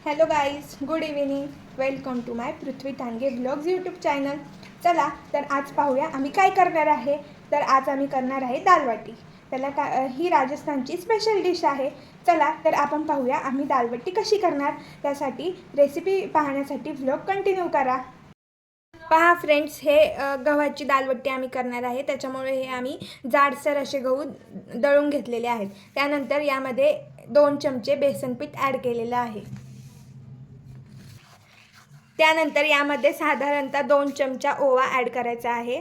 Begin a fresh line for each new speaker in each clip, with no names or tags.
Hello guys, good evening. Welcome to my Prithvi Tange blogs YouTube channel. चला तर आज पाहूया आम्ही काय करणार आहे. तर आज आम्ही करणार आहे दालवाटी. ही राजस्थानची स्पेशल डिश आहे. चला तर आपण पाहूया आम्ही दालवाटी कशी करणार. त्यासाठी रेसिपी पाहण्यासाठी व्लॉग कंटिन्यू करा. पहा फ्रेंड्स, हे गव्हाची दालवट्टी आम्ही करणार आहे. त्याच्यामुळे हे आम्ही जाडसर असे गहू दळून घेतलेले आहेत. त्यानंतर यामध्ये 2 चमचे बेसनपीठ ॲड केलेलं आहे. त्यानंतर यामध्ये साधारणतः 2 चमचा ओवा ॲड करायचा आहे.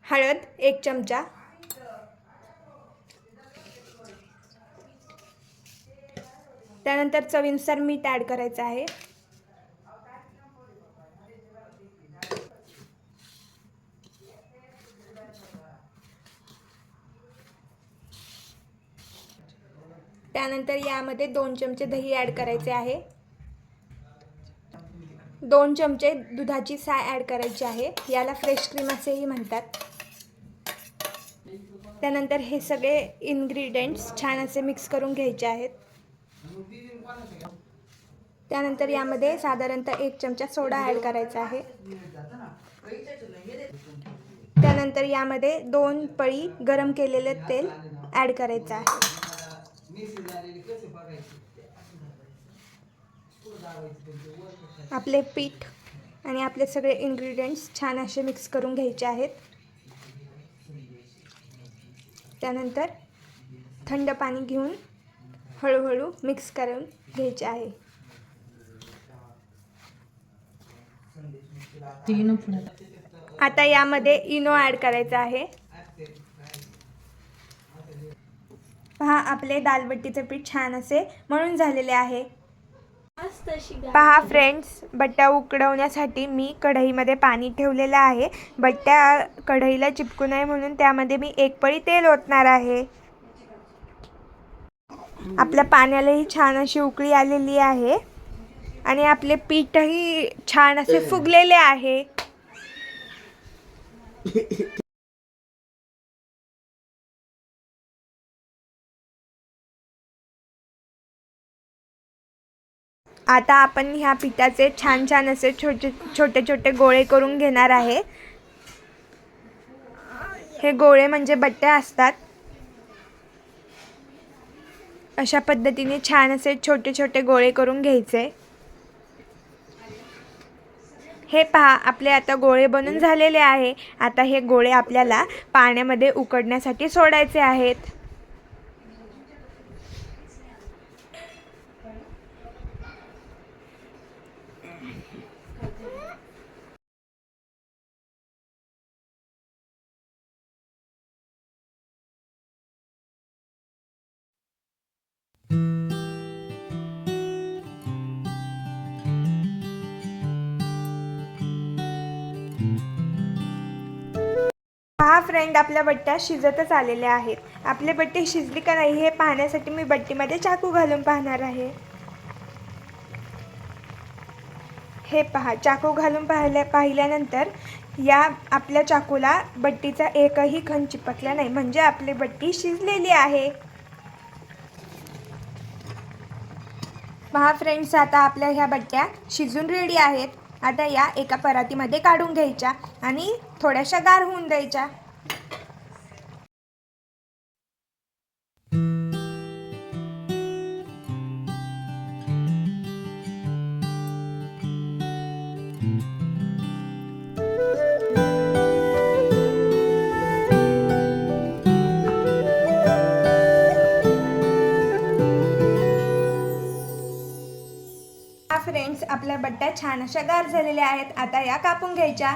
हळद 1 चमचा. त्यानंतर चवीनुसार मीठ ॲड करायचं आहे. त्यानंतर यामध्ये 2 चमचे दही ॲड करायचे आहे. 2 चमचे दुधाची साय ॲड करायची आहे. याला फ्रेश क्रीम असेही म्हणतात. त्यानंतर हे सगळे इन्ग्रेडियंट्स छान असे मिक्स करून घ्यायचे आहेत. त्यानंतर यामध्ये साधारणतः 1 चमचा सोडा ॲड करायचा आहे. त्यानंतर यामध्ये 2 पळी गरम केलेले तेल ॲड करायचं आहे. आपले पीठ आणि आपले सगळे इन्ग्रेडियंट्स छान असे मिक्स करून घ्यायचे आहेत. त्यानंतर थंड पाणी घेऊन हळूहळू मिक्स करून घ्यायचे आहे. आता यामध्ये इनो ॲड करायचा आहे. पहा, आपले दालबट्टीचे पीठ छान असे मळून झालेले आहे. पहा फ्रेंड्स, बट्ट्या उकडवण्यासाठी मी कढईमध्ये पाणी ठेवलेलं आहे. बट्ट्या कढईला चिपकू नये म्हणून त्यामध्ये मी 1 पळी तेल ओतणार आहे. आपल्या पाण्यालाही छान अशी उकळी आलेली आहे आणि आपले पीठही छान असे फुगलेले आहे. आता आपण ह्या पिठाचे छान छान असे छोटे छोटे गोळे करून घेणार आहे. हे गोळे म्हणजे बट्ट्या असतात. अशा पद्धतीने छान असे छोटे छोटे गोळे करून घ्यायचे. हे पहा, आपले आता गोळे बनून झालेले आहे. आता हे गोळे आपल्याला पाण्यामध्ये उकडण्यासाठी सोडायचे आहेत. पहा फ्रेंड, आपल्या बट्ट्या शिजतच आलेल्या आहेत. आपले बट्टे शिजली का नाही हे पाहण्यासाठी मी बट्टीमध्ये चाकू घालून पाहणार आहे. हे पहा, चाकू घालून पाहिल्यानंतर या आपल्या चाकूला बट्टीचा एकही खण चिपकला नाही, म्हणजे आपली बट्टी शिजलेली आहे. पहा फ्रेंड्स, आता आपल्या ह्या बट्ट्या शिजून रेडी आहेत. आता या एका परातीमध्ये काढून घ्यायच्या आणि थोड्याशा गार होऊन द्यायच्या. फ्रेंड्स, आपल्या बट्ट्या छान अशा गार झालेल्या आहेत. आता या कापून घ्यायच्या.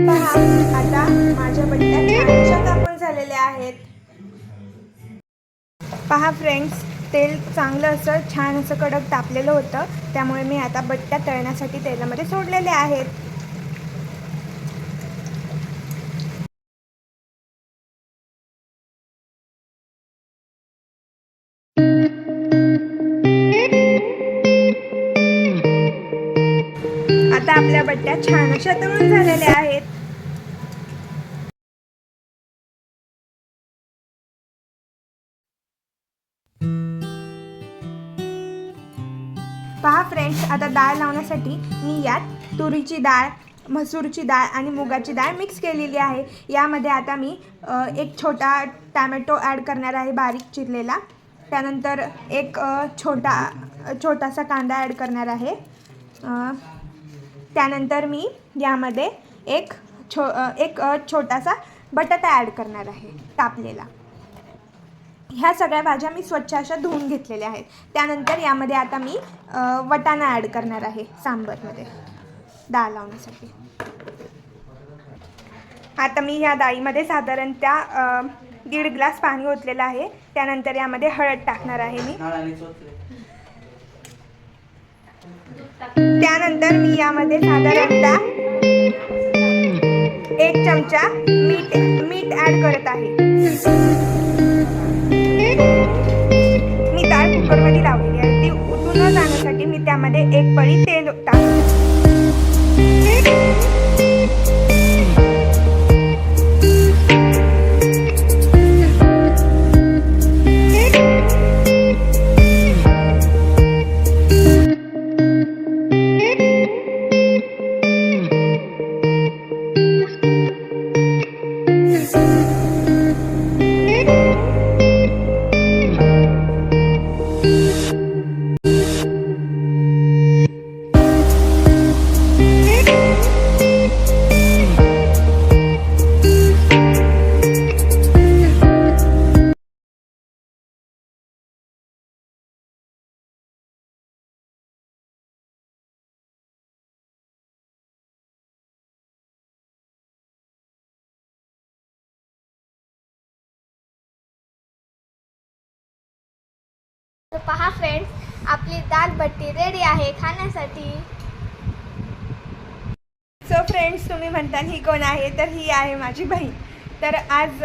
पहा, आता माझ्या बट्ट्या छान अशा कापून झालेल्या आहेत. पहा फ्रेंड्स, तेल चांगलं असं छान असं कडक तापलेलं होतं. त्यामुळे मी आता बट्ट्या तळण्यासाठी तेलामध्ये सोडलेले आहेत. आपल्या बट्ट्या छान अशा तळून झालेल्या आहेत. पहा फ्रेंड्स, आता डाळ लावण्यासाठी मी यात तुरीची डाळ, मसूरची डाळ आणि मुगाची डाळ मिक्स केलेली आहे. यामध्ये आता मी एक छोटा टॅमॅटो ॲड करणार आहे बारीक चिरलेला. त्यानंतर एक छोटासा कांदा ॲड करणार आहे. त्यानंतर मी यामध्ये एक छोटासा बटाटा ॲड करणार आहे कापलेला. ह्या सगळ्या भाज्या मी स्वच्छ अशा धुवून घेतलेल्या आहेत. त्यानंतर यामध्ये आता मी वाटाणा ॲड करणार आहे सांबरमध्ये डाळ लावण्यासाठी. आता मी ह्या डाळीमध्ये साधारणतः 1.5 ग्लास पाणी ओतलेलं आहे. त्यानंतर यामध्ये हळद टाकणार आहे मी. त्यानंतर मी यामध्ये साधारणतः 1 चमचा मीठ ॲड करत आहे. मी डाळ कुकरमध्ये लावलेली आहे. ती उतरून न जाण्यासाठी मी त्यामध्ये 1 पळी तेल टाकते.
तर पहा फ्रेंड्स, आपली दाल बट्टी रेडी आहे खाण्यासाठी.
सो फ्रेंड्स, तुम्ही म्हणताल ही कोण आहे, तर ही आहे माझी बहीण. तर आज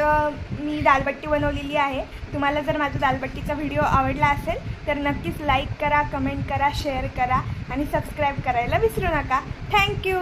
मी दालबट्टी बनवलेली आहे. तुम्हाला जर माझा दालबट्टीचा व्हिडिओ आवडला असेल तर नक्कीच लाईक करा, कमेंट करा, शेअर करा आणि सबस्क्राईब करायला विसरू नका. थँक्यू.